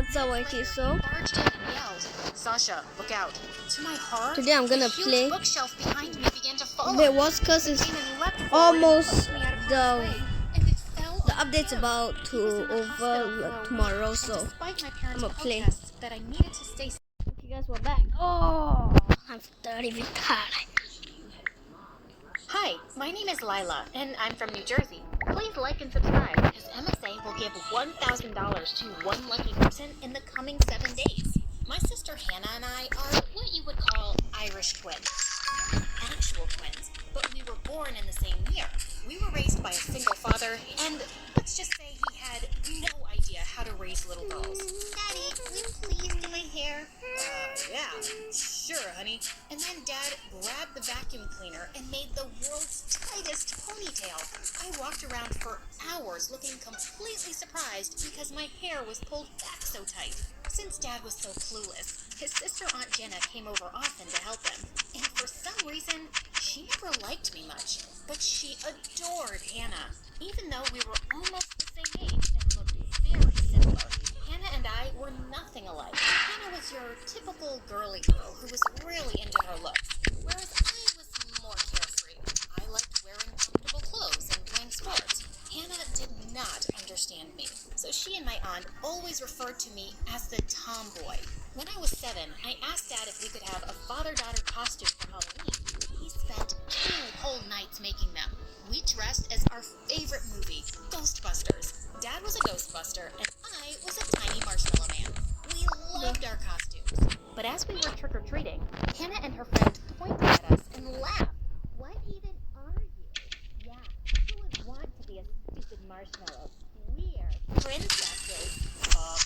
What's up, YT? So barged in and yelled, "Sasha, look out!" To my horror, today I'm gonna the huge play bookshelf behind me began to fall. bedwars because it's almost the update's about to over tomorrow, so I'm gonna play. That I needed to stay. Okay, guys, we're back. Oh, I'm 30 bit tired. Hi, my name is Lila, and I'm from New Jersey. Please like and subscribe, because MSA will give $1,000 to one lucky person in the coming 7 days. My sister Hannah and I are what you would call Irish twins. We're not actual twins, but we were born in the same year. We were raised by a single father, and let's just say he had no idea how to raise little girls. Daddy, will you please do my hair? Yeah, sure, honey. And then Dad grabbed the vacuum cleaner and made the world's tightest ponytail. I walked around for hours looking completely surprised because my hair was pulled back so tight. Since Dad was so clueless, his sister Aunt Jenna came over often to help him. And for some reason, she never liked me much, but she adored Hannah. Even though we were almost the same age and looked very similar, Hannah and I were nothing alike. Hannah was your typical girly girl who was really into her looks, whereas I was more carefree. I liked wearing comfortable clothes and playing sports. Hannah did not understand me, so she and my aunt always referred to me as the tomboy. When I was 7, I asked Dad if we could have a father-daughter costume for Halloween. He spent 2 whole nights making them. We dressed as our favorite movie, Ghostbusters. Dad was a Ghostbuster, and I was a tiny marshmallow man. We loved our costumes. But as we were trick-or-treating, Hannah and her friend pointed at us and laughed. What even are you? Yeah, who would want to be a stupid marshmallow? We're princesses. Hannah,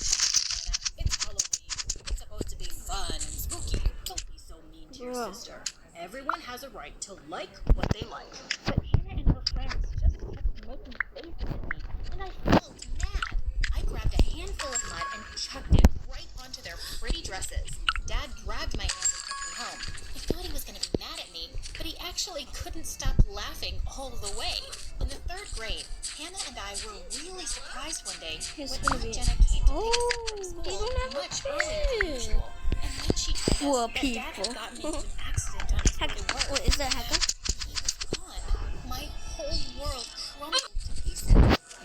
it's Halloween. It's supposed to be fun and spooky. Don't be so mean to your sister. Everyone has a right to like what they like. But Hannah and her friends just kept making faces at me, and I felt mad. I grabbed a handful of mud and chucked it right onto their pretty dresses. Dad grabbed my hand and took me home. I thought he was going to be mad at me, but he actually couldn't stop laughing all the way. In the 3rd grade, Hannah and I were really surprised one day when Aunt Jenna came to pick us up from school much earlier than usual. And then she told us that Dad had gotten into an accident on his way to work. What is that, hacker? He was gone. My whole world crumbled to pieces.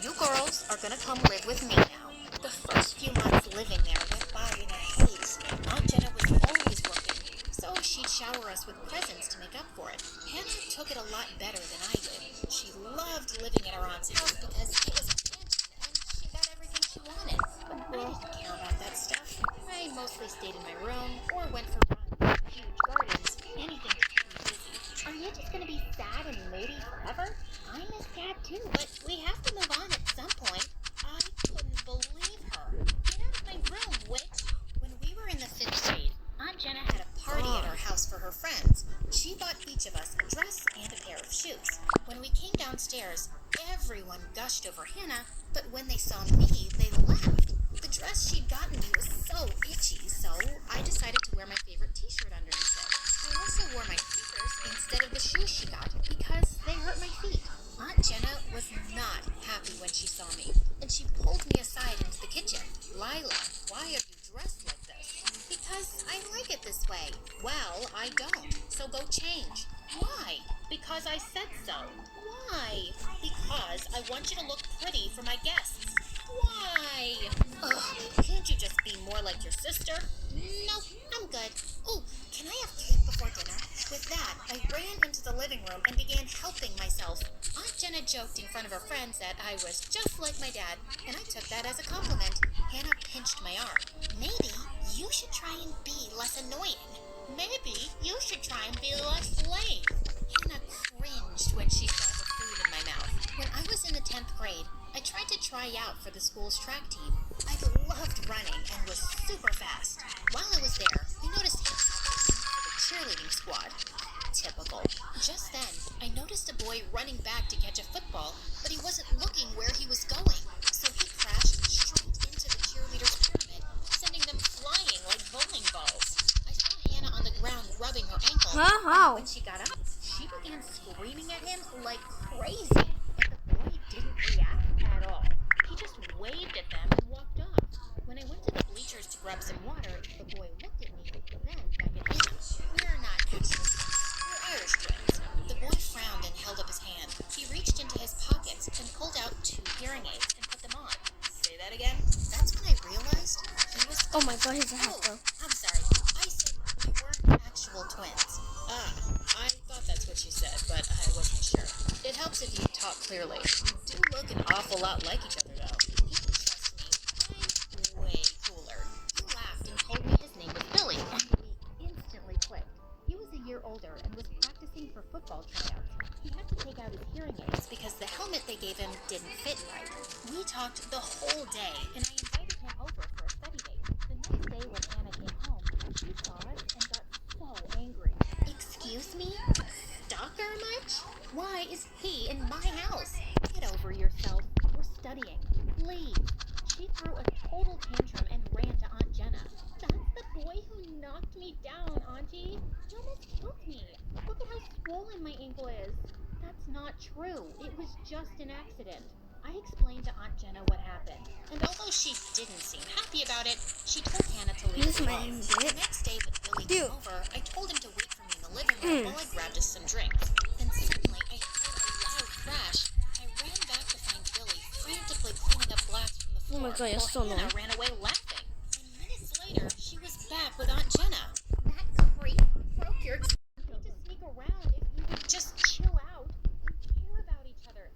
You girls are gonna come live with me now. The first few months living there went by in a haze. Aunt Jenna was always working, so she'd shower us with presents to make up for it. Hannah took it a lot better than I did. She loved living at her aunt's house because it was a mansion and she got everything she wanted. But I didn't care about that stuff. I mostly stayed in my room or went for runs in huge gardens, anything to keep me busy. Are you just gonna be sad and moody forever? I miss Dad too, but we have to move on at some point. I couldn't believe her. Get out of my room, witch! When we were in the 5th grade, Aunt Jenna had a party at our house for her friends. She bought each of us a dress and a pair of shoes. When we came downstairs, everyone gushed over Hannah, but when they saw me, they laughed. The dress she'd gotten me was so itchy, so I decided to wear my favorite t-shirt underneath it. I also wore my sneakers instead of the shoes she got because they hurt my feet. Aunt Jenna was not happy when she saw me, and she pulled me aside into the kitchen. Lila, why are you dressed like this? Because I like it this way. Well, I don't, so go change. Why? Because I said so. Why? Because I want you to look pretty for my guests. Why? Ugh, can't you just be more like your sister? Nope, I'm good. Oh, can I have cake before dinner? With that, I ran into the living room and began helping myself. Aunt Jenna joked in front of her friends that I was just like my dad, and I took that as a compliment. Hannah pinched my arm. Maybe you should try and be less annoying. Maybe you should try and be less lame. Hannah cringed when she saw the food in my mouth. When I was in the 10th grade, I tried to try out for the school's track team. I loved running and was super fast. While I was there, I noticed Hannah for the cheerleading squad. Typical. Just then, I noticed a boy running back to catch a football, but he wasn't looking where he was going. So he crashed straight into the cheerleaders' pyramid, sending them flying like bowling balls. I saw Hannah on the ground rubbing her ankle. And when she got up, she began screaming at him like crazy. And the boy didn't react at all. He just waved at them and walked off. When I went to the bleachers, grab some water, the boy looked at me, then back at him. We're not actual twins. We're Irish twins. The boy frowned and held up his hand. He reached into his pockets and pulled out 2 hearing aids and put them on. Say that again? That's when I realized he was... Oh my god, he's a hacker. I'm sorry. I said we weren't actual twins. Ah, I thought that's what you said, but I wasn't sure. It helps if you talk clearly. You do look an awful lot like each other, though. You can trust me. I'm way cooler. He laughed and told me his name was Billy, and we instantly clicked. He was a year older and was practicing for football tryouts. He had to take out his hearing aids because the helmet they gave him didn't fit right. We talked the whole day, and I invited him over for a study date. The next day when Anna came home, she saw us and got so angry. Excuse me? Stalker much? Why is he in my house? Get over yourself. We're studying. Please. She threw a total tantrum and ran to Aunt Jenna. That's the boy who knocked me down, Auntie. He almost killed me. Look at how swollen my ankle is. That's not true. It was just an accident. I explained to Aunt Jenna what happened, and although she didn't seem happy about it, she told Hannah to leave This is the my room. bit. The next day when Billy came over, I told him to wait for me in the living room while I grabbed us some drinks. Then suddenly I heard a loud crash. I ran back to find Billy frantically cleaning up glass from the floor, Oh my god, you're while so Hannah annoying. ran away laughing. And minutes later, she was back with Aunt Jenna. That creep broke your... You need to sneak around if you would just chill out. We care about each other.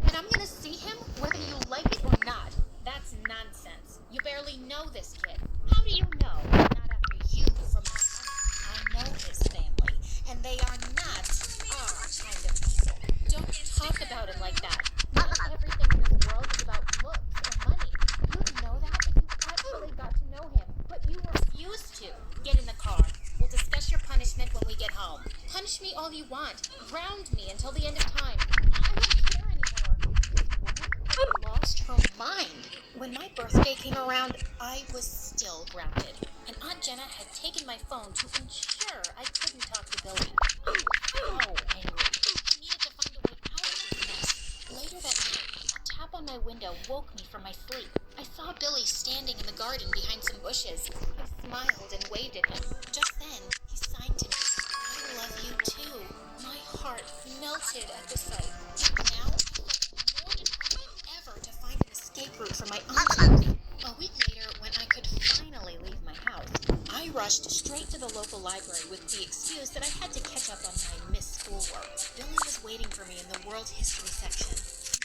And I'm gonna see him whether you like it or not. That's nonsense. You barely know this kid. How do you know? Not after you for my money. I know his family, and they are not our kind of people. Don't talk about him like that. Not everything in this world is about looks or money. You'd know that if you actually got to know him, but you refuse to. Get in the car. We'll discuss your punishment when we get home. Punish me all you want. Ground me until the end of time. I don't care anymore. This woman had lost her mind. When my birthday came around, I was still grounded. And Aunt Jenna had taken my phone to ensure I couldn't talk to Billy. I was so angry. I needed to find a way out of this mess. Later that night, a tap on my window woke me from my sleep. I saw Billy standing in the garden behind some bushes. I smiled and waved at him. Just then, he signed to me. I love you too. My heart melted at the sight. And now I felt more determined than ever to find an escape route from my aunt's house. A week later, when I could finally leave my house, I rushed straight to the local library with the excuse that I had to catch up on my missed schoolwork. Billy was waiting for me in the world history section.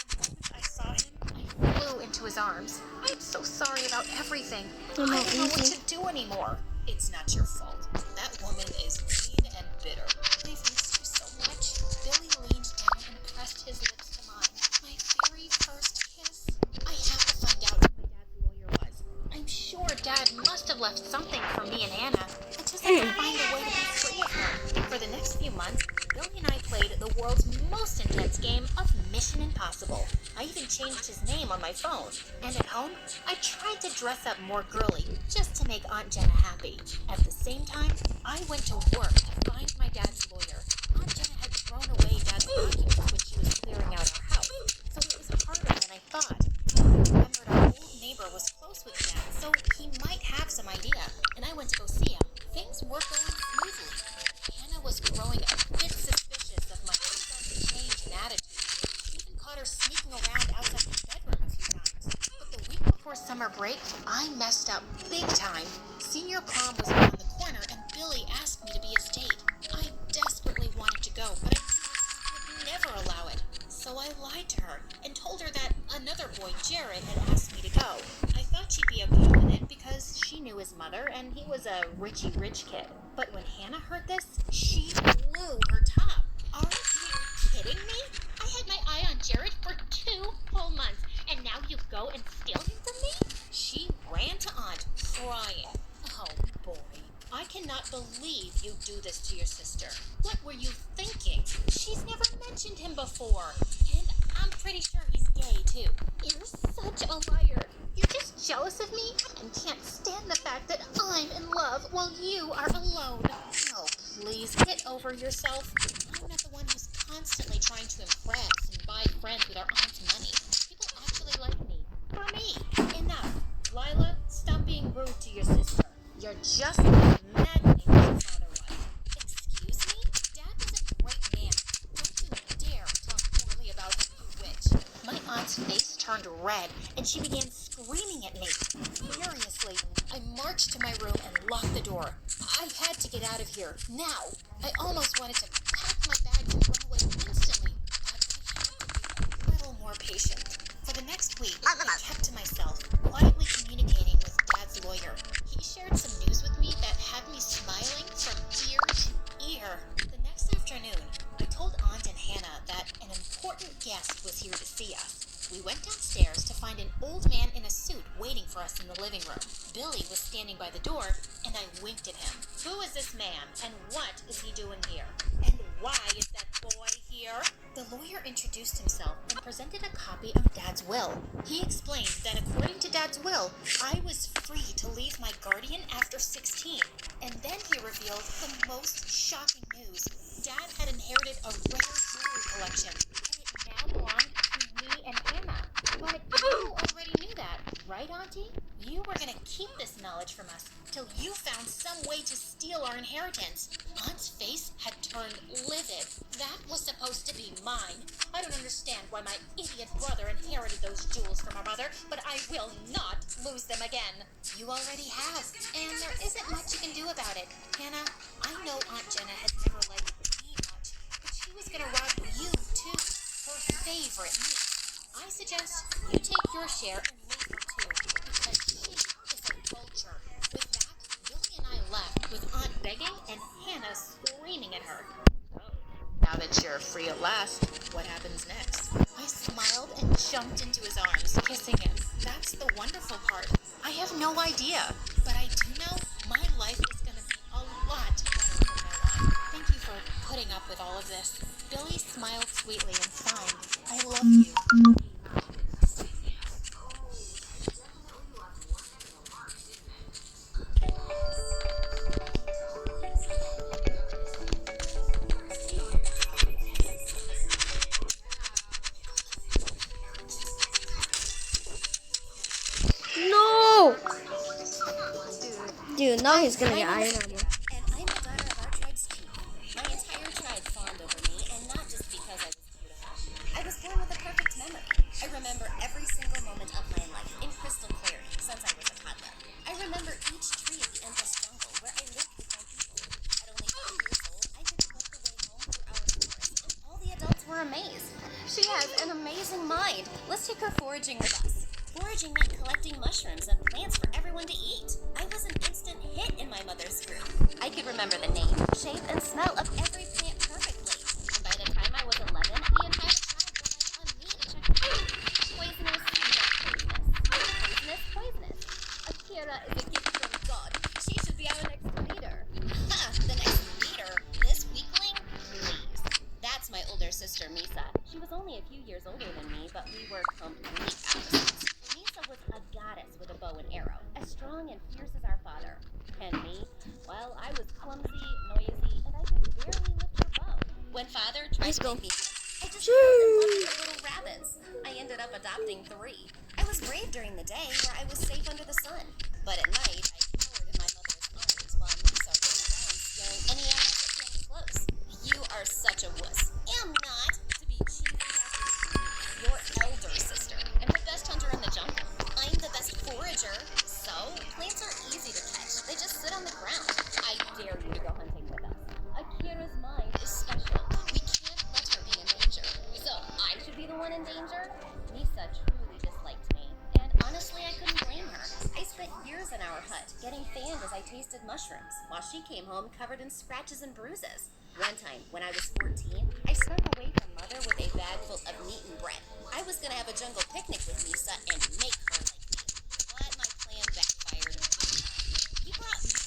The moment I saw him, I flew into his arms. I'm so sorry about everything. I don't know what to do anymore. It's not your fault. That woman is mean and bitter. I've missed you so much. Billy leaned down and pressed his lips to mine. My very first kiss. I have to find out who my dad's lawyer was. I'm sure Dad must have left something for me and Anna. I just have to find a way to be free of him. For the next few months, Billy and I played the world's most intense game of Mission Impossible. I even changed his name on my phone. And at home, I tried to dress up more girly just to make Aunt Jenna happy. At the same time, I went to work to find my dad's lawyer. Aunt Jenna had thrown away Dad's documents when she was clearing out our house, so it was harder than I thought. I remembered our old neighbor was close with Dad, so he might have some idea, and I went to go see him. Things were going smoothly. Hannah was growing a bit suspicious of my sudden change in attitude. She even caught her sneaking around outside her bedroom a few times. But the week before summer break, I messed up big time. Senior prom was around the corner, and Billy asked me to be his date. I desperately wanted to go, but I would never allow it. So I lied to her and told her that another boy, Jared, had asked me to go. I thought she'd be okay with it because she knew his mother and he was a richy rich kid. But when Hannah heard this, she blew her top. Are you kidding me? I had my eye on Jared for 2 whole months, and now you go and steal him from me? She ran to Aunt, crying. Oh, boy. I cannot believe you do this to your sister. What were you thinking? She's never mentioned him before. And I'm pretty sure he's gay, too. You're such a liar. You're just jealous of me and can't stand the fact that I'm in love while you are alone. Oh, please, get over yourself. I'm not the one who's constantly trying to impress and buy friends with our aunt's money. People actually like me. For me. Enough. Lila, stop being rude to your sister. You're just as maddening as your father was. Excuse me? Dad was a great man. Don't you dare talk poorly about him, you witch. My aunt's face turned red, and she began screaming at me. Furiously, I marched to my room and locked the door. I had to get out of here, now. I almost wanted to pack my bags and run away instantly, but I had to be a little more patient. For the next week, I kept to myself, quietly communicating with Dad's lawyer. He shared some news with me that had me smiling from ear to ear. The next afternoon, I told Aunt and Hannah that an important guest was here to see us. We went downstairs to find an old man in a suit waiting for us in the living room. Billy was standing by the door, and I winked at him. Who is this man, and what is he doing here? And why is that boy here? The lawyer introduced himself and presented a copy of Dad's will. He explained that according to Dad's will, I was free to leave my guardian after 16. And then he revealed the most shocking news. Dad had inherited a rare jewelry collection, and it now belonged to me and Hannah. But you already knew that, right, Auntie? You were going to keep this knowledge from us till you found some way to steal our inheritance. Aunt's face had turned livid. That was supposed to be mine. I don't understand why my idiot brother inherited those jewels from our mother, but I will not lose them again. You already have, and there isn't much you can do about it. Hannah, I know Aunt Jenna has never liked me much, but she was going to rob you, too, her favorite niece. I suggest you take your share and leave her, too, because she is a vulture. With that, Billy and I left with Aunt begging and Hannah screaming at her. Now that you're free at last, what happens next? I smiled and jumped into his arms, kissing him. That's the wonderful part. I have no idea, but I do know my life is going to be a lot better from now on. Thank you for putting up with all of this. Billy smiled sweetly and sighed. I love you. No! Dude, now he's gonna get iron armor. And I'm the daughter of our tribe's chief. My entire tribe fawned over me, and not just because I was beautiful. I was born with a perfect memory. I remember every single moment of my life in crystal clarity since I was a toddler. I remember each tree of the endless jungle where I lived with my people. At only 5 years old, I could book the way home through our forest, and all the adults were amazed. She has an amazing mind. Let's take her foraging with us. Foraging meant collecting mushrooms and plants for everyone to eat. I was an instant hit in my mother's group. I could remember the name, shape, and smell of every plant perfectly. And by the time I was 11, the entire tribe relied on me to check food. Poisonous, not poisonous. Poisonous. Akira is a gift from God. She should be our next leader. Ha! The next leader? This weakling? Please. That's my older sister, Misa. She was only a few years older than me, but we were complete opposites. Misa was a goddess with a bow and arrow, as strong and fierce as our father. And me, well, I was clumsy, noisy, and I could barely lift her bow. When father tried to make me, I just fell in love with the little rabbits. I ended up adopting 3. I was brave during the day, where I was safe under the sun. But at night, I cowered in my mother's arms while Misa ran around scaring any animals that came close. You are such a wuss. Am not. To be chief your elder sister, and the best hunter in the jungle. I'm the best forager. So, plants are easy to catch. They just sit on the ground. I dare you to go hunting with us. Akira's mind is special. We can't let her be in danger. So, I should be the one in danger? Misa truly disliked me. And honestly, I couldn't blame her. I spent years in our hut, getting fanned as I tasted mushrooms, while she came home covered in scratches and bruises. One time, when I was 14, I snuck away from Mother with a bag full of meat and bread. I was going to have a jungle picnic with Misa and make her like me. But my plan backfired. You brought meat?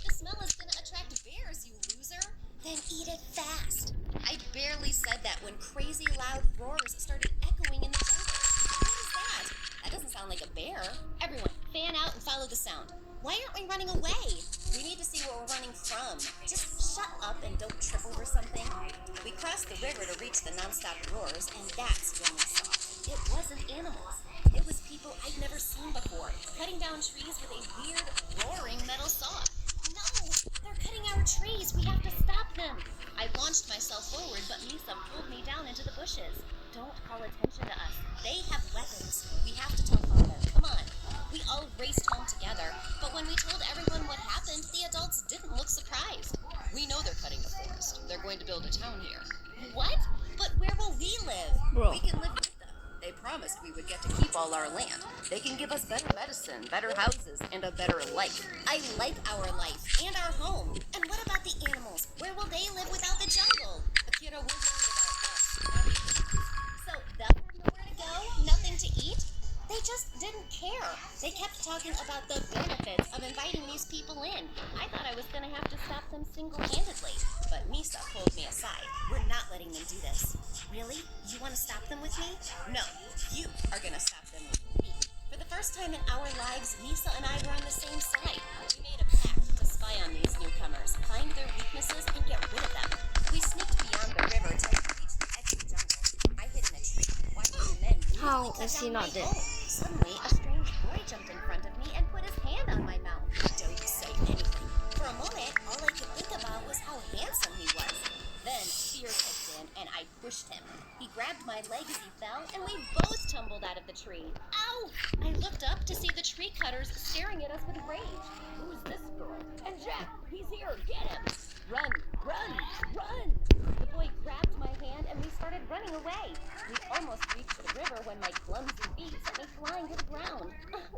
The smell is going to attract bears, you loser. Then eat it fast. I barely said that when crazy loud roars started echoing in the jungle. What is that? That doesn't sound like a bear. Everyone, fan out and follow the sound. Why aren't we running away? We need to see what we're running from. Just shut up and don't trip over something. We crossed the river to reach the nonstop roars, and that's when we saw it. It wasn't animals. It was people. people I'd never seen before, cutting down trees with a weird, roaring metal saw. No! They're cutting our trees! We have to stop them! I launched myself forward, but Misa pulled me down into the bushes. Don't call attention to us. They have weapons. We have to tell Father. Come on. We all raced home together, but when we told everyone what happened, the adults didn't look surprised. We know they're cutting the forest. They're going to build a town here. What? But where will we live? Bro. We can live with them. They promised we would get to keep all our land. They can give us better medicine, better houses, and a better life. I like our life and our home. And what about the animals? Where will they live without the jungle? Akira, we're worried about us. So they'll have nowhere to go? Nothing to eat? They just didn't care. They kept talking about the benefits of inviting these people in. I thought I was going to have to stop them single-handedly. But Misa pulled me aside. We're not letting them do this. Really? You want to stop them with me? No, you are going to stop them with me. For the first time in our lives, Misa and I were on the same side. We made a pact to spy on these newcomers, find their weaknesses, and get rid of them. We sneaked beyond the river till we reached the edge of the jungle. I hid in a tree, watching the men How brutally cut is he down not my dead? home. Suddenly, a strange boy jumped in front of me and put his hand on my mouth. Don't say anything. For a moment, all I could think about was how handsome he was. Then fear kicked in, and I pushed him. He grabbed my leg as he fell, and we both tumbled out of the tree. Ow! I looked up to see the tree cutters staring at us with rage. Who's this girl? And Jack, he's here. Get him! Run, run, run! The boy grabbed my hand, and we started running away. We almost reached the river when my clumsy feet sent me flying to the ground.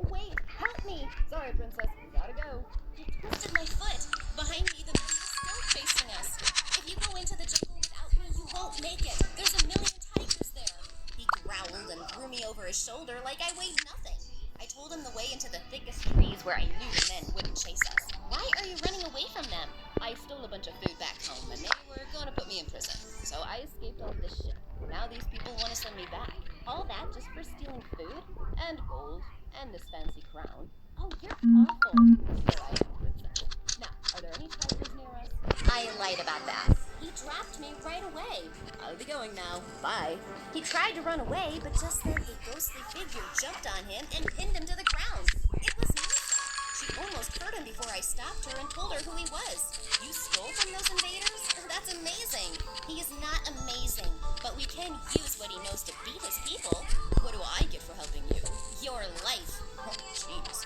Wait, help me! Sorry, princess. We gotta go. I twisted my foot. Behind me, the man was still chasing us. If you go into the jungle without me, you won't make it. There's a million tigers there. He growled and threw me over his shoulder like I weighed nothing. I told him the way into the thickest trees where I knew the men wouldn't chase us. Why are you running away from them? I stole a bunch of food back home, and they were gonna put me in prison. So I escaped all this shit. Now these people want to send me back. All that just for stealing food? And gold, and this fancy crown. Oh, you're awful. Here I am, princess. Now, are there any tigers near us? I lied about that. He dropped me right away. I'll be going now. Bye. He tried to run away, but just then a ghostly figure jumped on him and pinned him to the ground. It was Misa. She almost hurt him before I stopped her and told her who he was. You stole from those invaders? That's amazing. He is not amazing, but we can use what he knows to beat his people. What do I get for helping you? Your life. Oh, jeez.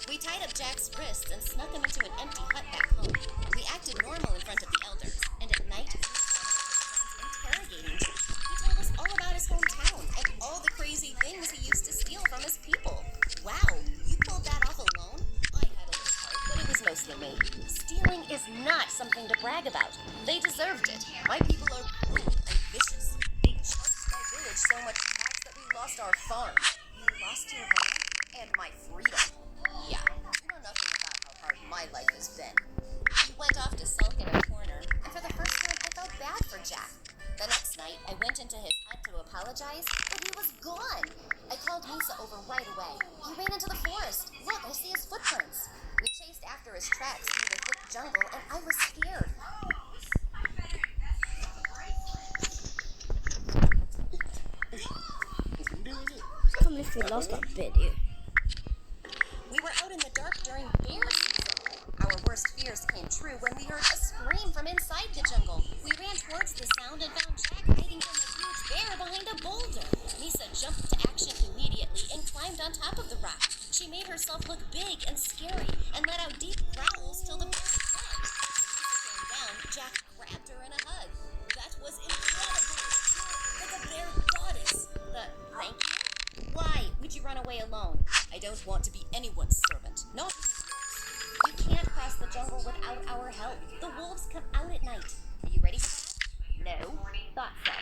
We tied up Jack's wrists and snuck him into an empty hut back home. We acted normal in front of the elders, and at night we saw our friends interrogating Jack. He told us all about his hometown and all the crazy things he used to steal from his people. Wow, you pulled that off alone? I had a little help, but it was mostly me. Stealing is not something to brag about. They deserved it. My people are cruel and vicious. They charged my village so much tax that we lost our farm. You lost your land? And my freedom. Yeah, you know nothing about how hard my life has been. He went off to sulk in a corner, and for the first time I felt bad for Jack. The next night, I went into his hut to apologize, but he was gone. I called Misa over right away. He ran into the forest. Look, I see his footprints. We chased after his tracks through the thick jungle, and I was scared. Tell me if we lost that video. We were out in the dark during bear season. Our worst fears came true when we heard a scream from inside the jungle. We ran towards the sound and found Jack hiding from a huge bear behind a boulder. Misa jumped to action immediately and climbed on top of the rock. She made herself look big and scary and let out deep growls till the bear fled. When Misa came down, Jack grabbed her in a hug. That was incredible. You're like a bear goddess. Thank you? Why would you run away alone? I don't want to be anyone's servant. Not You can't cross the jungle without our help. The wolves come out at night. Are you ready for that? No. Thought so.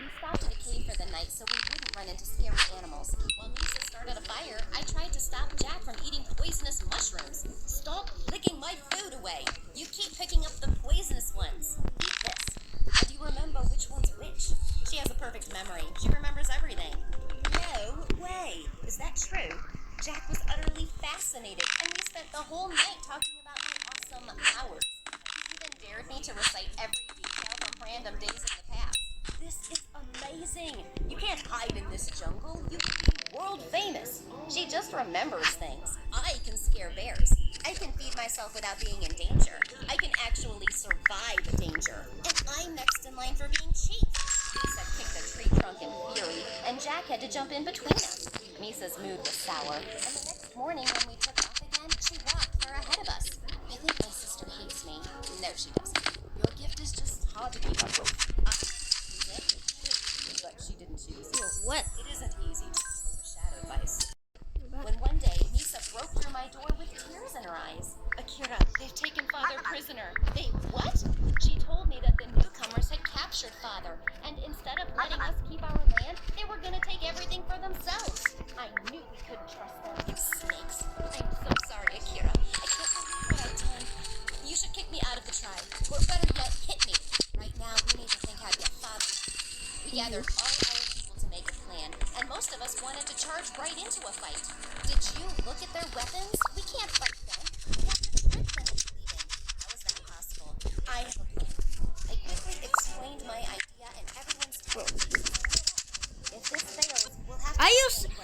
We stopped at a cave for the night so we wouldn't run into scary animals. While Misa started a fire, I tried to stop Jack from eating poisonous mushrooms. Stop licking my food away. You keep picking up the poisonous ones. Eat this. How do you remember which one's which? She has a perfect memory. She remembers everything. No way. Is that true? Jack was utterly fascinated, and we spent the whole night talking about my awesome powers. He even dared me to recite every detail from random days in the past. This is amazing. You can't hide in this jungle. You can be world famous. She just remembers things. I can scare bears. I can feed myself without being in danger. I can actually survive danger. And I'm next in line for being chief. Misa kicked a tree trunk in fury, and Jack had to jump in between us. Misa's mood was sour, and the next morning when we took off again, she walked far ahead of us. I think my sister hates me. No, she doesn't. Your gift is just hard to keep up with. I didn't choose it, but she didn't choose it. What? It isn't easy to be overshadowed by when one day Misa broke through my door with tears in her eyes. Akira, they've taken Father prisoner. They what? She told me that the newcomers had captured Father, and instead of letting us keep our land, they were gonna take everything for themselves. I knew we couldn't trust them, you snakes. I'm so sorry, Akira. I can't believe what I've done. You should kick me out of the tribe, or better yet, hit me. Right now, we need to think how to get Father. We gathered all our people to make a plan, and most of us wanted to charge right into a fight. Did you look at their weapons? We can't fight them. We have to trick them into leaving. How is that possible? I have a plan. I quickly explained my idea, and everyone's told me. If this fails, we'll have to...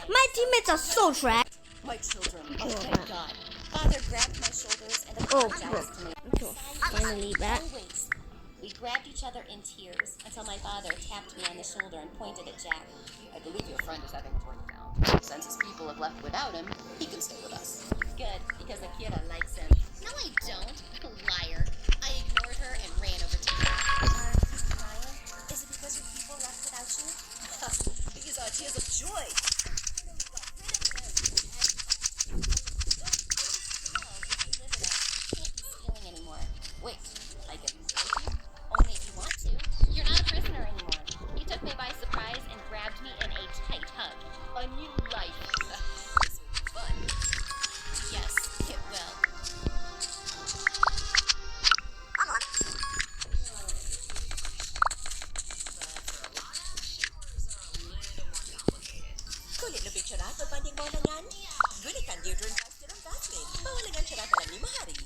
My teammates are so trash. My children, oh thank God. Father grabbed my shoulders and apologized to me. Finally back. Always. We grabbed each other in tears until my father tapped me on the shoulder and pointed at Jack. I believe your friend is having a breakdown. Since his people have left without him, he can stay with us. Good, because Akira likes him. No, I don't. Liar. I ignored her and ran over to her. Are you crying? Is it because your people left without you? These are tears of joy. Wait, I can save you? Only if you want to. You're not a prisoner anymore. You took me by surprise and grabbed me in a tight hug. A new life. This will be fun. Yes, it will. Kulit lebih cerah berbanding warnangan. Gunakan deodorant dan serum Vaseline. Bawa lengan cerah dalam 5 hari.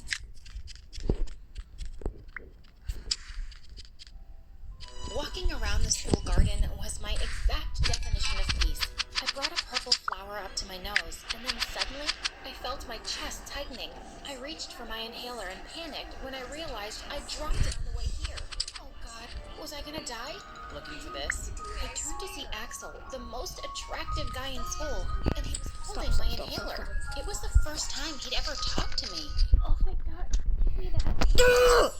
Walking around the school garden was my exact definition of peace. I brought a purple flower up to my nose, and then suddenly, I felt my chest tightening. I reached for my inhaler and panicked when I realized I dropped it on the way here. Oh God, was I gonna die? Looking for this? I turned to see Axel, the most attractive guy in school, and he was holding my inhaler. It was the first time he'd ever talked to me. Oh thank God, give me that.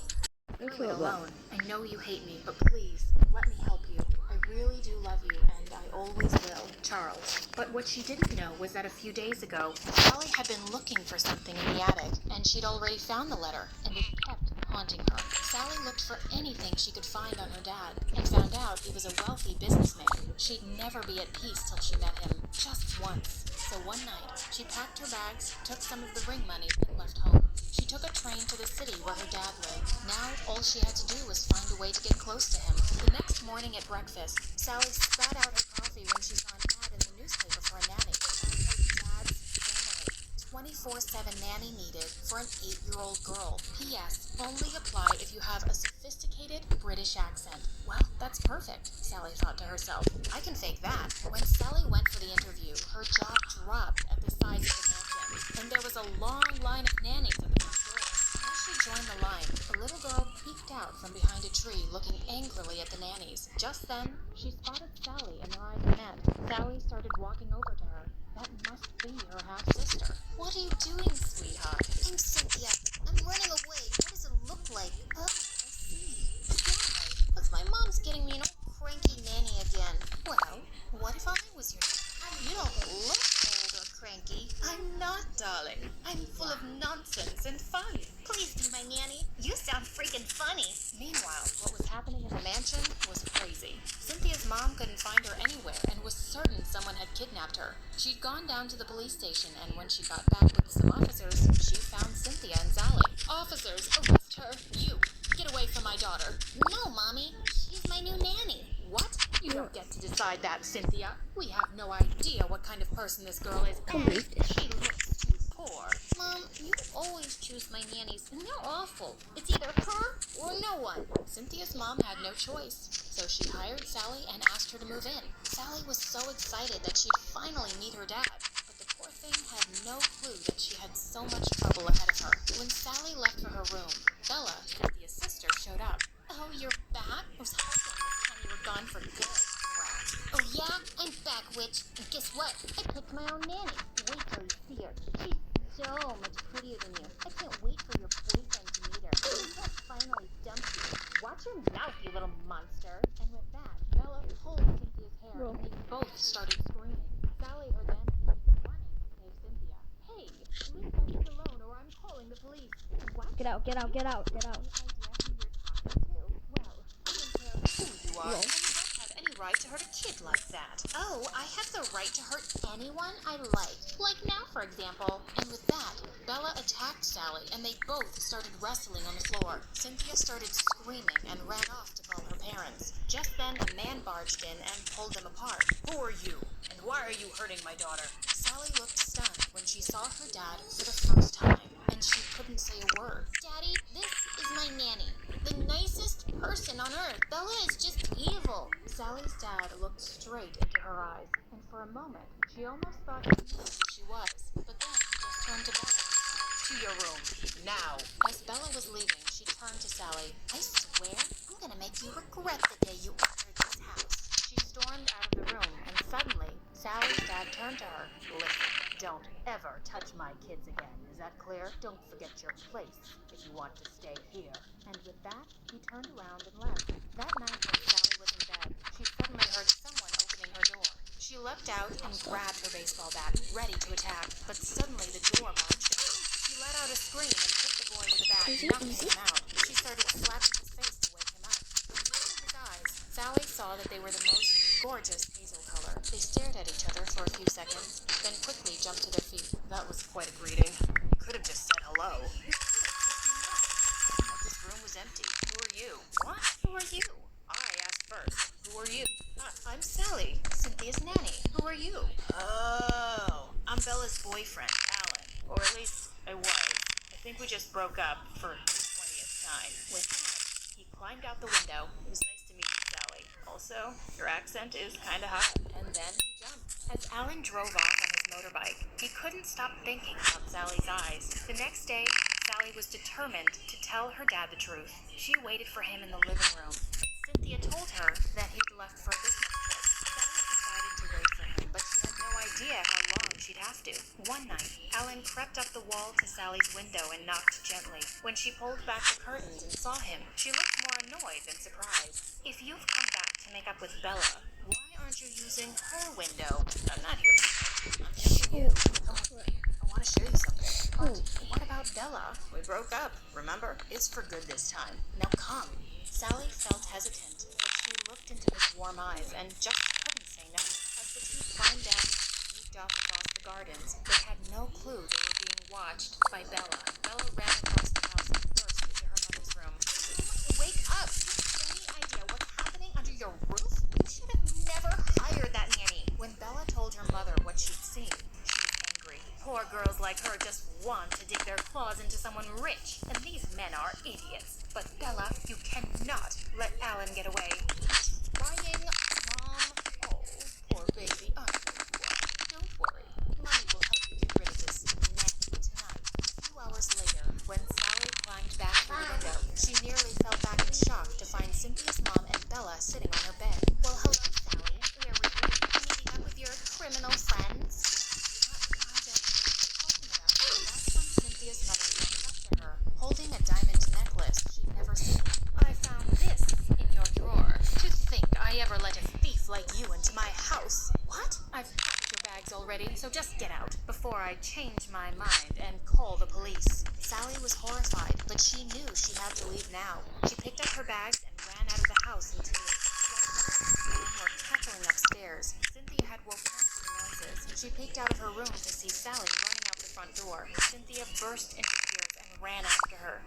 Really alone. I know you hate me, but please, let me help you. I really do love you, and I always will. Charles. But what she didn't know was that a few days ago, Sally had been looking for something in the attic, and she'd already found the letter, and it kept haunting her. Sally looked for anything she could find on her dad, and found out he was a wealthy businessman. She'd never be at peace till she met him, just once. So one night, she packed her bags, took some of the ring money, and left home. She took a train to the city where her dad lived. Now, all she had to do was find a way to get close to him. The next morning at breakfast, Sally spat out her coffee when she saw an ad in the newspaper for a nanny. Her dad's family. 24/7 nanny needed for an 8-year-old girl. P.S. Only apply if you have a sophisticated British accent. Well, that's perfect, Sally thought to herself. I can fake that. When Sally went for the interview, her jaw dropped at the size of the mansion, and there was a long line of nannies at the front door. As she joined the line, a little girl peeked out from behind a tree, looking angrily at the nannies. Just then, she spotted Sally and their eyes met. Sally started walking over to her. That must be her half-sister. What are you doing, sweetheart? I'm Cynthia. I'm running away. What does it look like? Oh, I see. Why? Because my mom's getting me an old cranky nanny again. Well, what if I was your nanny? You don't look old or cranky. I'm not, darling. I'm full of nonsense and fun. Please be my nanny. You sound freaking funny. Meanwhile, what was happening in the mansion was crazy. Cynthia's mom couldn't find her anywhere and was certain someone had kidnapped her. She'd gone down to the police station, and when she got back with some officers, she found Cynthia and Sally. Officers, arrest her. You, get away from my daughter. No, Mommy. She's my new nanny. What? You don't get to decide that, Cynthia. We have no idea what kind of person this girl is. And she looks too poor. Mom, you always choose my nannies, and they're awful. It's either her or no one. Cynthia's mom had no choice, so she hired Sally and asked her to move in. Sally was so excited that she'd finally meet her dad. But the poor thing had no clue that she had so much trouble ahead of her. When Sally left for her room, Bella, Cynthia's sister, showed up. Oh, you're back? I was hoping this time you were gone for good, rat. Oh yeah? I'm back, witch. And guess what? I picked my own nanny. Wait till you see her. She's so much prettier than you. I can't wait for your boyfriend to meet her. He'll finally dump you. Watch your mouth, you little monster. And with that, Bella pulled Cynthia's hair and they both started screaming. Sally heard them and came running to save Cynthia. Hey, leave that kid alone or I'm calling the police. What? Get out, get out, get out, get out. Any idea who you're talking to? Well, I don't care who you are. Whoa. And you don't have any right to hurt a kid like that. Oh, I have the right to hurt anyone I like. Like now, for example. And with that, Bella attacked Sally and they both started wrestling on the floor. Cynthia started screaming and ran off to call her parents. Just then, a man barged in and pulled them apart. Who are you? And why are you hurting my daughter? Sally looked stunned when she saw her dad for the first time, and she couldn't say a word. Daddy, this is my nanny. The nicest person on earth. Bella is just evil. Sally's dad looked straight into her eyes, and for a moment, she almost thought he knew who she was. But then he just turned to Bella and said, To your room, now. as Bella was leaving, she turned to Sally. I swear, I'm gonna make you regret the day you entered this house. She stormed out of the room, and suddenly, Sally's dad turned to her. Listen, don't ever touch my kids again. Is that clear? Don't forget your place if you want to stay here. And with that, he turned around and left. That night when Sally was in bed, she suddenly heard someone opening her door. She leapt out and grabbed her baseball bat, ready to attack, but suddenly the door barged open. She let out a scream and hit the boy with the bat, knocking him out. She started slapping his face to wake him up. With his eyes, Sally saw that they were the most gorgeous hazel color. They stared at each other for a few seconds, then quickly jumped to their feet. That was quite a greeting. You could have just said hello. But this room was empty. Who are you? What? Who are you? I asked first. Who are you? I'm Sally, Cynthia's nanny. Who are you? Oh, I'm Bella's boyfriend, Alan. Or at least I was. I think we just broke up for the 20th time. With that, he climbed out the window. It was nice to meet you, Sally. Also, your accent is kinda hot. And then he jumped. As Alan drove off on his motorbike, he couldn't stop thinking about Sally's eyes. The next day, Sally was determined to tell her dad the truth. She waited for him in the living room. Cynthia told her that he'd left for a business trip. Sally decided to wait for him, but she had no idea how long she'd have to. One night, Alan crept up the wall to Sally's window and knocked gently. When she pulled back the curtains and saw him, she looked more annoyed than surprised. If you've come back to make up with Bella, why aren't you using her window? I'm not here for you. I'm here for you. Come with me. I want to show you something. But what about Bella? We broke up, remember? It's for good this time. Now come. Sally felt hesitant, but she looked into his warm eyes and just couldn't say no. As the two climbed down and sneaked off across the gardens, they had no clue they were being watched by Bella. Bella ran across the house and burst into her mother's room. Wake up! Do you have any idea what's happening under your roof? You should have never hired that nanny. When Bella told her mother what she'd seen, she was angry. Poor girls like her just want to dig their claws into someone rich, and these men are idiots. But Bella, you cannot let Alan get away. Crying, Mom. Oh, poor baby. Don't worry. Mommy will help you get rid of this nanny tonight. A few hours later, when Sally climbed back through the window, she nearly fell back in shock to find Cynthia's mom and Bella sitting on her bed. Well, hello, Sally. Where were you? Meeting up with your criminal friends? That's when Cynthia's mother walked up to her, holding a diamond necklace she'd never seen. I found this in your drawer. To think I ever let a thief like you into my house. What? I've packed your bags already, so just get out before I change my mind and call the police. Sally was horrified, but she knew she had to leave now. She picked up her bags and ran out of the house in tears. While Bella and Mom were cackling upstairs, Cynthia had woken up to the noises. She peeked out of her room to see Sally running out the front door. Cynthia burst into tears and ran after her.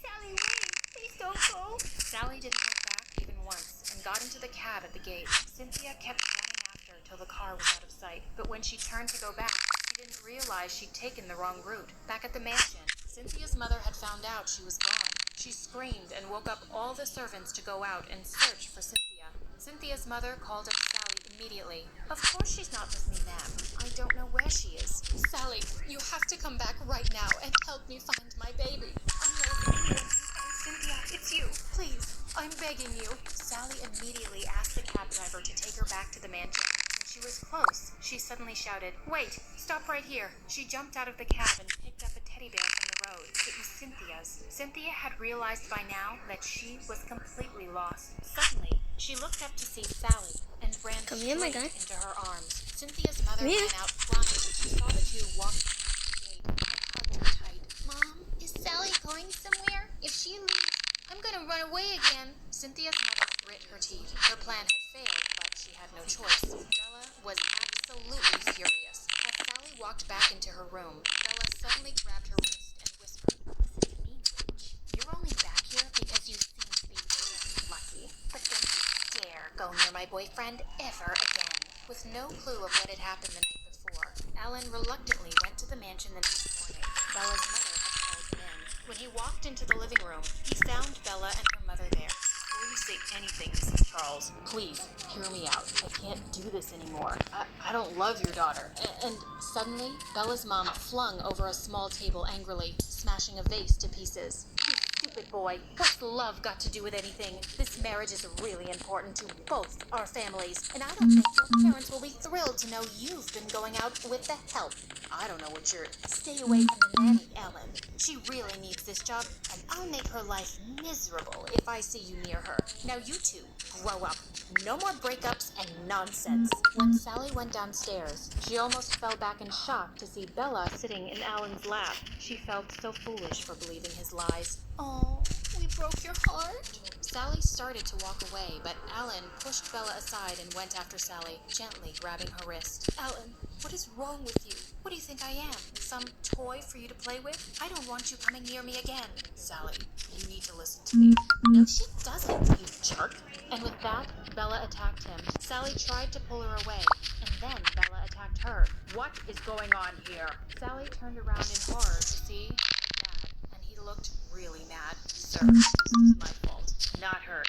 Sally, wait! Please don't go! Sally didn't look back even once and got into the cab at the gate. Cynthia kept running after till the car was out of sight. But when she turned to go back, she didn't realize she'd taken the wrong route. Back at the mansion, Cynthia's mother had found out she was gone. She screamed and woke up all the servants to go out and search for Cynthia. Cynthia's mother called up Sally immediately. Of course she's not with me, ma'am. I don't know where she is. Sally, you have to come back right now and help me find my baby. I know if anyone can find Cynthia, it's you. Please, I'm begging you. Sally immediately asked the cab driver to take her back to the mansion. When she was close, she suddenly shouted, "Wait, stop right here." She jumped out of the cab and picked up a teddy bear from the road. It was Cynthia's. Cynthia had realized by now that she was completely lost. Suddenly, she looked up to see Sally and ran Come here, my straight guy. into her arms. Cynthia's mother Come here. ran out crying. She saw the two walking into the gate and hugged her tight. Mom, is Sally going somewhere? If she leaves, I'm gonna run away again. Cynthia's mother grit her teeth. Her plan had failed, but she had no choice. Bella was absolutely furious. As Sally walked back into her room, Bella suddenly grabbed her wrist and whispered, "Listen to me, witch. You're only back here because you seem to be very lucky. But don't you dare go near my boyfriend ever again." With no clue of what had happened the night before, Alan reluctantly went to the mansion the next morning. Bella's mother had called him in. When he walked into the living room, he found Bella and her mother there. Before you say anything, Mrs. Charles, please hear me out. I can't do this anymore. I don't love your daughter. And suddenly, Bella's mom flung over a small table angrily, smashing a vase to pieces. "You stupid boy. What's love got to do with anything? This marriage is really important to both our families, and I don't think your parents will be thrilled to know you've been going out with the help. I don't know what you're... Stay away from the nanny, Ellen. She really needs this job, and I'll make her life miserable if I see you near her. Now you two, grow up. No more breakups and nonsense." When Sally went downstairs, she almost fell back in shock to see Bella sitting in Alan's lap. She felt so foolish for believing his lies. "Oh, we broke your heart?" Sally started to walk away, but Alan pushed Bella aside and went after Sally, gently grabbing her wrist. "Alan, what is wrong with you? What do you think I am? Some toy for you to play with? I don't want you coming near me again." Sally, you need to listen to me. "No, she doesn't, you jerk." And with that, Bella attacked him. Sally tried to pull her away, and then Bella attacked her. What is going on here? Sally turned around in horror to see her dad, and he looked really mad. Sir, this was my fault, not her.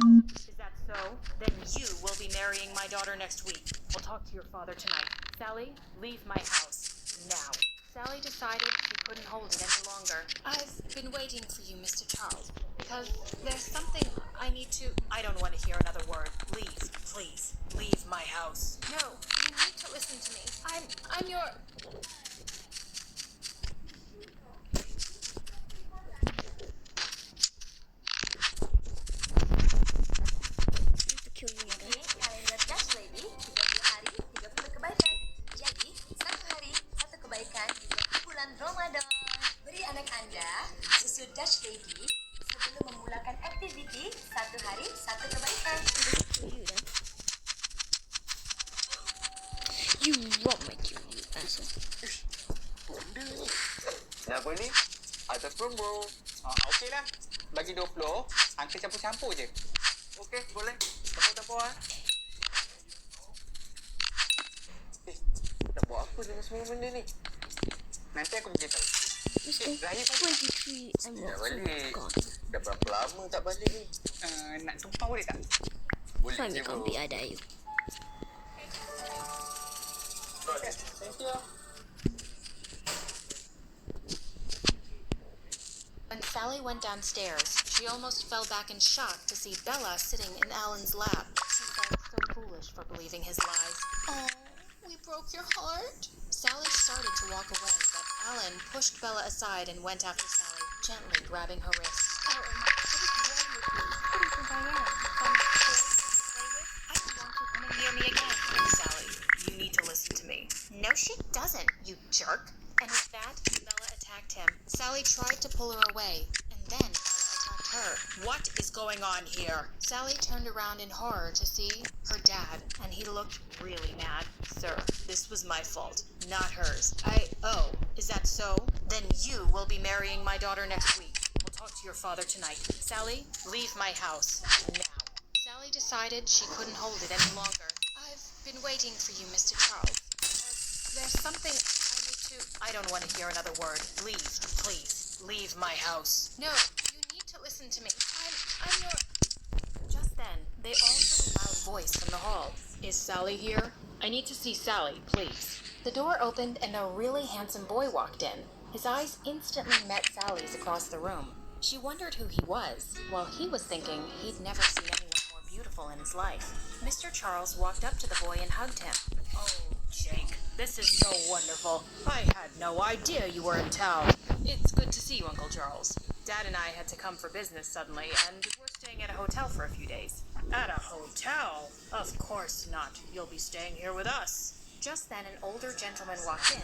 Oh, is that so? Then you will be marrying my daughter next week. I'll talk to your father tonight. Sally, leave my house. Now. Sally decided she couldn't hold it any longer. "I've been waiting for you, Mr. Charles, because there's something I need to..." I don't want to hear another word. Please, please, leave my house. "No, you need to listen to me. I'm your..." To kill you, my guy. Kalender Cash Lady, 30 hari, 30 kebaikan. Jadi, satu hari, satu kebaikan di bulan Ramadan. Beri anak Anda susu Dutch Lady sebelum memulakan aktiviti satu hari, satu kebaikan. Kill you then. You won't make you asshole. Nak apa ni? Ada promo. Okey lah. Bagi 20, angka campur-campur je. Okey, boleh. Tepuk-tepuk ah. Tak buat apa dengan semua benda ni? Nanti aku beritahu. Let's go. Zahir 23 tak emeralds. balik. Oh god. Dah berapa lama tak balik ni? Nak tumpang boleh tak? Boleh Find je me, bro. Combi, I dare you. Okay, thank you. When Sally went downstairs, she almost fell back in shock to see Bella sitting in Alan's lap. She felt so foolish for believing his lies. "Oh, we broke your heart?" Sally started to walk away, but Alan pushed Bella aside and went after Sally, gently grabbing her wrist. "Alan, what is wrong with you? What do you think I am? Some toy to play with? I don't want you coming near me again." Sally, you need to listen to me. "No, she doesn't, you jerk." And with that, Bella attacked him. Sally tried to pull her away, and then Bella attacked her. What is going on here? Sally turned around in horror to see her dad, and he looked really mad. Sir, this was my fault, not hers. Oh, is that so? Then you will be marrying my daughter next week. We'll talk to your father tonight. Sally, leave my house now. Sally decided she couldn't hold it any longer. "I've been waiting for you, Mr. Charles, because there's something I need to..." I don't want to hear another word. Leave, please. Leave my house. "No, you need to listen to me. I'm your..." Just then, they all heard a loud voice from the hall. Is Sally here? I need to see Sally, please. The door opened and a really handsome boy walked in. His eyes instantly met Sally's across the room. She wondered who he was, while he was thinking he'd never seen anyone more beautiful in his life. Mr. Charles walked up to the boy and hugged him. Oh, Jake, this is so wonderful. I had no idea you were in town. It's good to see you, Uncle Charles. Dad and I had to come for business suddenly, and we're staying at a hotel for a few days. At a hotel? Of course not. You'll be staying here with us. Just then, an older gentleman walked in,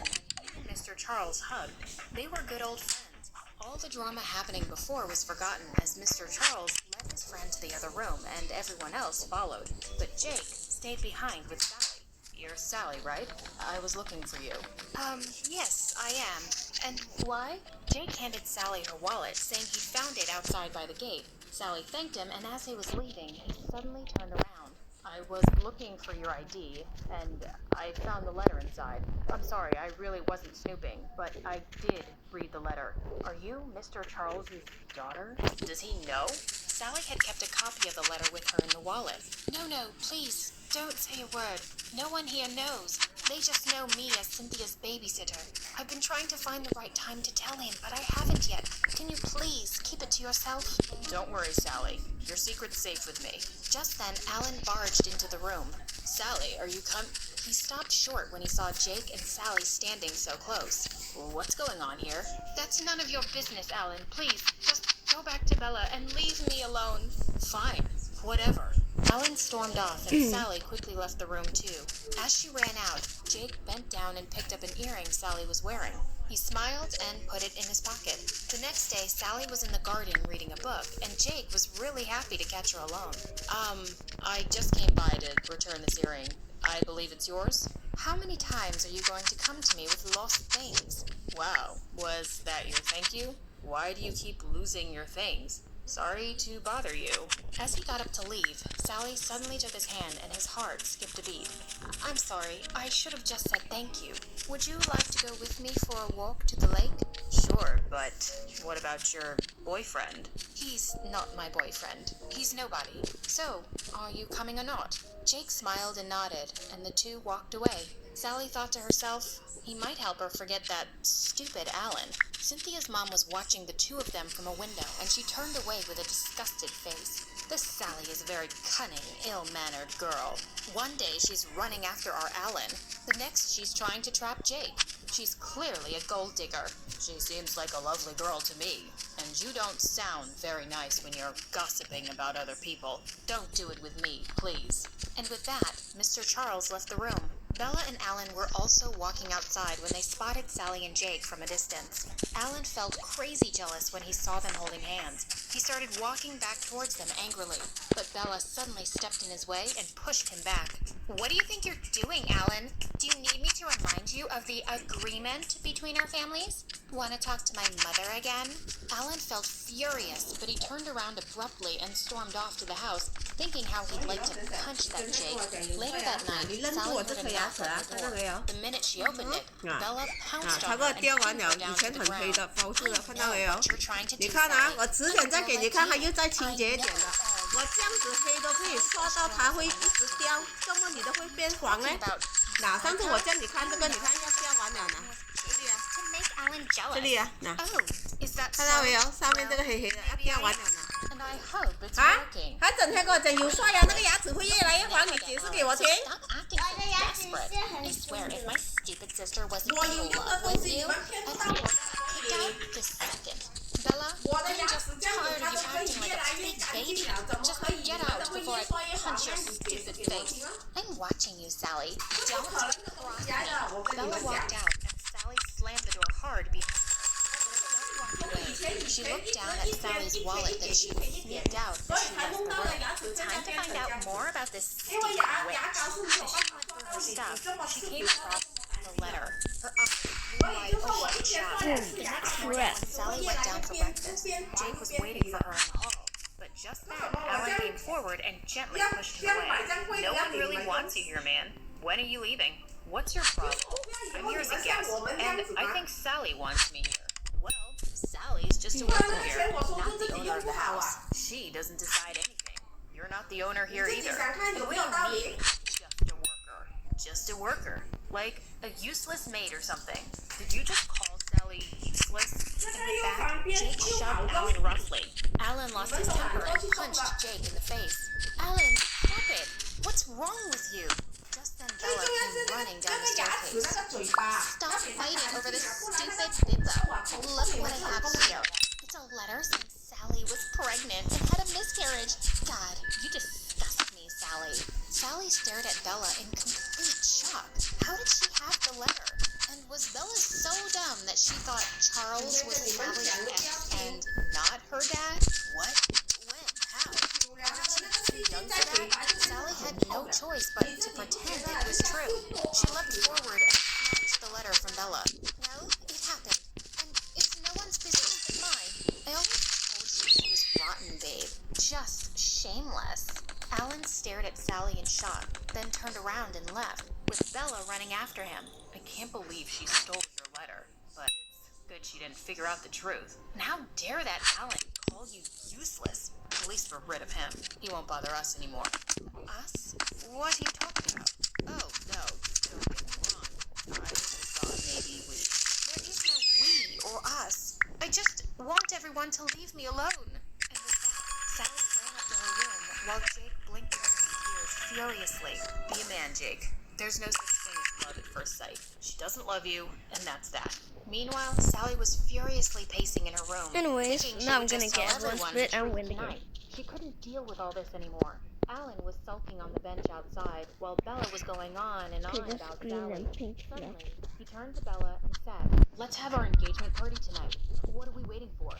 and Mr. Charles hugged. They were good old friends. All the drama happening before was forgotten as Mr. Charles led his friend to the other room, and everyone else followed. But Jake stayed behind with Sally. You're Sally, right? I was looking for you. Yes, I am. And why? Jake handed Sally her wallet, saying he'd found it outside by the gate. Sally thanked him, and as he was leaving, he suddenly turned around. I was looking for your ID, and I found the letter inside. I'm sorry, I really wasn't snooping, but I did read the letter. Are you Mr. Charles's daughter? Does he know? Sally had kept a copy of the letter with her in the wallet. No, please, don't say a word. No one here knows. They just know me as Cynthia's babysitter. I've been trying to find the right time to tell him, but I haven't yet. Can you please keep it to yourself? Don't worry, Sally. Your secret's safe with me. Just then, Alan barged into the room. Sally, are you He stopped short when he saw Jake and Sally standing so close. What's going on here? That's none of your business, Alan. Please, just go back to Bella and leave me alone. Fine. Whatever. Alan stormed off, and Sally quickly left the room too. As she ran out, Jake bent down and picked up an earring Sally was wearing. He smiled and put it in his pocket. The next day, Sally was in the garden reading a book, and Jake was really happy to catch her alone. I just came by to return this earring. I believe it's yours? How many times are you going to come to me with lost things? Wow, was that your thank you? Why do you keep losing your things? Sorry to bother you. As he got up to leave, Sally suddenly took his hand and his heart skipped a beat. I'm sorry, I should have just said thank you. Would you like to go with me for a walk to the lake? Sure, but what about your boyfriend? He's not my boyfriend. He's nobody. So, are you coming or not? Jake smiled and nodded, and the two walked away. Sally thought to herself, he might help her forget that stupid Alan. Cynthia's mom was watching the two of them from a window, and she turned away with a disgusted face. This Sally is a very cunning, ill-mannered girl. One day she's running after our Alan. The next she's trying to trap Jake. She's clearly a gold digger. She seems like a lovely girl to me. And you don't sound very nice when you're gossiping about other people. Don't do it with me, please. And with that, Mr. Charles left the room. Bella and Alan were also walking outside when they spotted Sally and Jake from a distance. Alan felt crazy jealous when he saw them holding hands. He started walking back towards them angrily, but Bella suddenly stepped in his way and pushed him back. What do you think you're doing, Alan? Do you need me to remind you of the agreement between our families? Want to talk to my mother again? Alan felt furious, but he turned around abruptly and stormed off to the house, thinking how he'd like to punch that Jake. Later that night, Sally put a knock on the door. The minute she opened it, Bella pounced on her and pinned her down to the ground. I know what you're trying to do, 你看啊， Sally. 我指点再给你看，它又再清洁一点了。我这样子黑都可以刷到它会一直掉，怎么你的会变黄呢？ 哪上次我叫你看这个，你看要掉完了呢。这里啊， To make Alan jealous. 这里啊，那 Oh, is that 看到没有？ so? 上面这个黑黑的要掉完了呢。 And I hope it's 啊 working.！还整天跟我讲有刷牙，那个牙齿会越来越黄，你解释给我听。 Stop acting so desperate. I swear, if my stupid sister wasn't 我 in 有用的 love 东 with 西，你 you, 们 I 骗不 would 到我 have kicked out this second. Bella, 我的 I'm 牙 just 齿这样子， tired 它 of you 是可以 acting like 越 a 来越 big 干 baby. 净了，怎么 Just 可以？ get 你们 out 的会 before 越 I 刷越黄 punch 呢？ your 你解释 stupid 给我 face. 听啊！ I'm watching you, Sally. 不 Don't 可能的东 cross 西来 me. 的，我跟你 Bella 们讲 walked。out, and Sally slammed the door hard behind her. She looked down at Sally's wallet that she sneaked out as she left the room. Time to find out more about this stupid witch. As she went through her stuff, she came across the letter. Her eyes flew wide open in shock. The next morning, when Sally went down for breakfast, Jake was waiting for her in the hall. But just then, Alan came forward and gently pushed him away. No one really wants you here, man. When are you leaving? What's your problem? I'm here as a guest, and I think Sally wants me here. Well, Sally's just a worker here, not the owner of the house. She doesn't decide anything. You're not the owner here either. And we don't need just a Just a worker. Like a useless maid or something. Did you just call Sally useless? In the back, Jake shoved Alan roughly. Alan lost his temper and punched Jake in the face. Alan, stop it! What's wrong with you? Just then Bella came running down the staircase. Stop fighting over this stupid bibbo. Look what I have here. It's a letter saying Sally was pregnant and had a miscarriage. God, you disgust me, Sally. Sally stared at Bella in complete shock. How did she have the letter? And was Bella so dumb that she thought Charles was Sally's ex and not her dad? What? When? How? Wasn't she too young for that? Sally had no choice but to pretend it was true. She leapt forward and snatched the letter from Bella. No, it happened. And it's no one's business but mine. I always told you she was rotten, babe. Just shameless. Alan stared at Sally in shock, then turned around and left, with Bella running after him. I can't believe she stole your letter, but it's good she didn't figure out the truth. And how dare that Alan call you useless? At least we're rid of him. He won't bother us anymore. Us? What are you talking about? Oh, no, don't get me wrong. I just thought maybe we... There is no we or us. I just want everyone to leave me alone. And with that, Sally ran up to her room while Jake blinked away his tears furiously. Be a man, Jake. There's no such thing as love at first sight. She doesn't love you, and that's that. Meanwhile, Sally was furiously pacing in her room. Anyways, thinking she now I'm would gonna just tell get one everyone split the and truth win the game. tonight. She couldn't deal with all this anymore. Alan was sulking on the bench outside, while Bella was going on and on Okay, just about green Sally. and pink. Yeah. Suddenly, he turned to Bella and said, "Let's have our engagement party tonight. What are we waiting for?"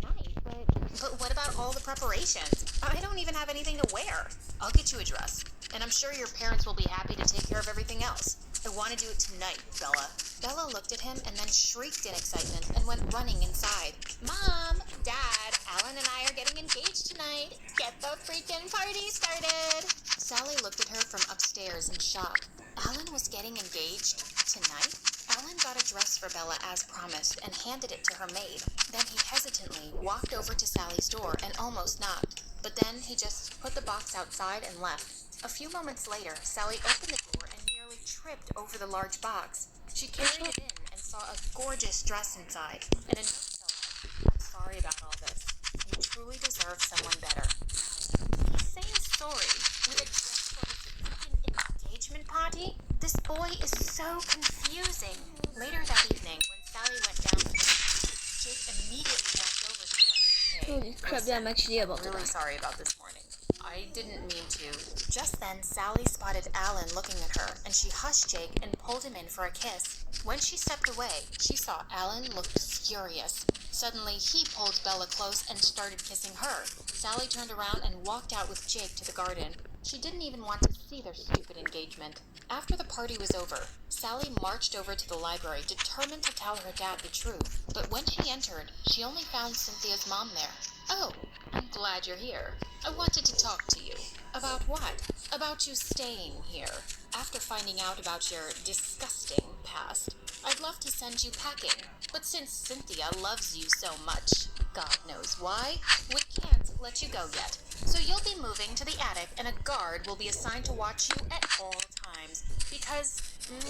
"Tonight? But what about all the preparations? I don't even have anything to wear." I'll get you a dress, and I'm sure your parents will be happy to take care of everything else. I want to do it tonight, Bella. Bella looked at him and then shrieked in excitement and went running inside. "Mom! Dad! Alan and I are getting engaged tonight! Get the freaking party started!" Sally looked at her from upstairs in shock. Alan was getting engaged? Tonight? Alan got a dress for Bella as promised and handed it to her maid. Then he hesitantly walked over to Sally's door and almost knocked. But then he just put the box outside and left. A few moments later, Sally opened the door and nearly tripped over the large box. She carried it in and saw a gorgeous dress inside, and a note fell out. "I'm sorry about all this. You truly deserve someone better." He's saying sorry with a dress for his freaking engagement party? This boy is so confusing. Later that evening, when Sally went down to the street, Jake immediately walked over to her. Holy crap, yeah, I'm actually about to Really die. sorry about this morning. I didn't mean to. Just then, Sally spotted Alan looking at her, and she hushed Jake and pulled him in for a kiss. When she stepped away, she saw Alan look furious. Suddenly, he pulled Bella close and started kissing her. Sally turned around and walked out with Jake to the garden. She didn't even want to see their stupid engagement. After the party was over, Sally marched over to the library, determined to tell her dad the truth. But when she entered, she only found Cynthia's mom there. "Oh, I'm glad you're here. I wanted to talk to you." "About what?" "About you staying here. After finding out about your disgusting past, I'd love to send you packing. But since Cynthia loves you so much, God knows why, we can't let you go yet. So you'll be moving to the attic and a guard will be assigned to watch you at all times. Because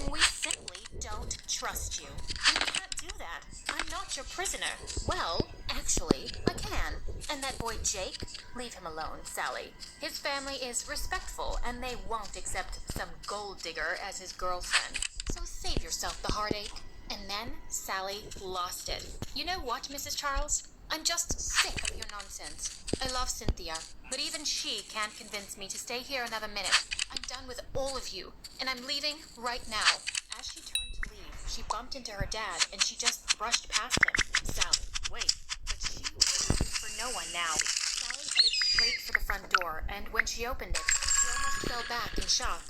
we simply don't trust you. You can't do that. I'm not your prisoner." "Well, actually, I can. And that boy Jake? Leave him alone, Sally. His family is respectful and they won't accept some gold digger as his girlfriend. So save yourself the heartache." And then Sally lost it. "You know what, Mrs. Charles? I'm just sick of your nonsense. I love Cynthia, but even she can't convince me to stay here another minute. I'm done with all of you, and I'm leaving right now." As she turned to leave, she bumped into her dad, and she just brushed past him. "Sally, wait." But she was waiting for no one now. Sally headed straight for the front door, and when she opened it, she almost fell back in shock.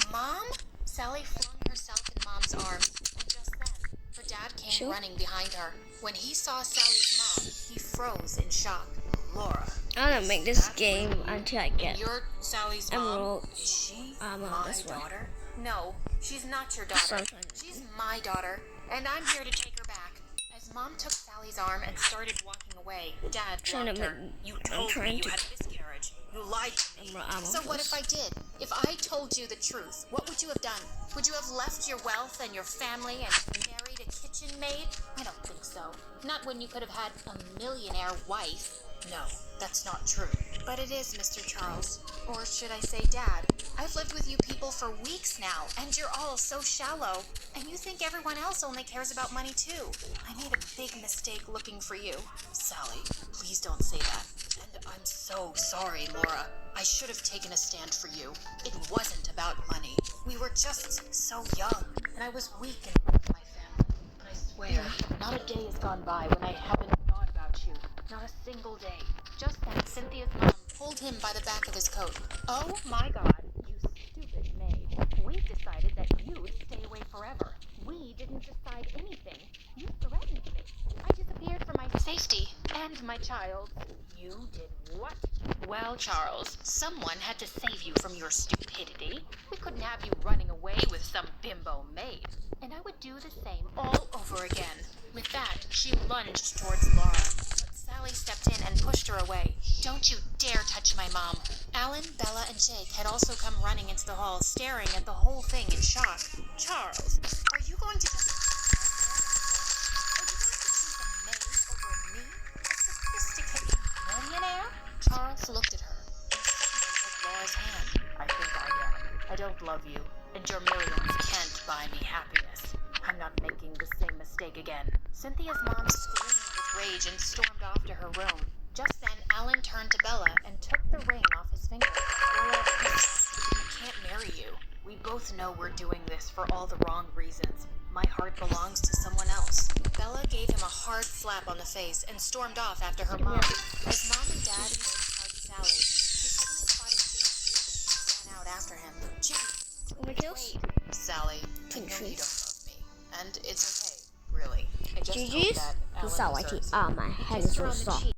"Mom?" Sally flung herself in Mom's arms, and just then, her dad came running behind her. When he saw Sally's mom, he froze in shock. Laura, I'm gonna make this game until I get you're Sally's mom? emerald. Is she Armor, my that's why. daughter? "No, she's not your daughter. Sometimes. She's my daughter, and I'm here to take her back." As Mom took Sally's arm and started walking away, Dad Trying to blocked her. make. You I'm told me trying you to. had a miscarriage. You lied to me. So what if I did? If I told you the truth, what would you have done? Would you have left your wealth and your family and married a kitchen maid? I don't think so. Not when you could have had a millionaire wife. No, that's not true. But it is, Mr. Charles. Or should I say Dad? I've lived with you people for weeks now, and you're all so shallow. And you think everyone else only cares about money too. I made a big mistake looking for you. Sally, please don't say that. And I'm so sorry, Laura. I should have taken a stand for you. It wasn't about money. We were just so young, and I was weak in front of my family. But I swear, not a day has gone by when I haven't thought about you. Not a single day. Just then, Cynthia's mom pulled him by the back of his coat. Oh my God, you stupid maid. We decided that you'd stay away forever. We didn't decide anything. You threatened me. I disappeared for my safety and my child. You did what? Well, Charles, someone had to save you from your stupidity. We couldn't have you running away with some bimbo maid. And I would do the same all over again. With that, she lunged towards Laura. But Sally stepped in and pushed her away. Don't you dare touch my mom. Alan, Bella, and Jake had also come running into the hall, staring at the whole thing in shock. Charles, are you going to just... Are you going to choose a maid over me? A sophisticated millionaire? Charles looked at her and suddenly took Laura's hand. I think I am. I don't love you, and your millions can't buy me happiness. I'm not making the same mistake again. Cynthia's mom screamed with rage and stormed off to her room. Just then, Alan turned to Bella and took the ring off his finger. Laura, I can't marry you. We both know we're doing this for all the wrong reasons. My heart belongs to someone else. Bella gave him a hard slap on the face and stormed off after her mom. His mom and dad both hugged Sally. She suddenly spotted Jake and ran out after him. Jake, Videos. Sally, I know you don't love me, and it's okay, really. I just hope GG's. that Alan Peace out, deserves YT. you. Ah, my He head kissed is her so on the soft. cheek.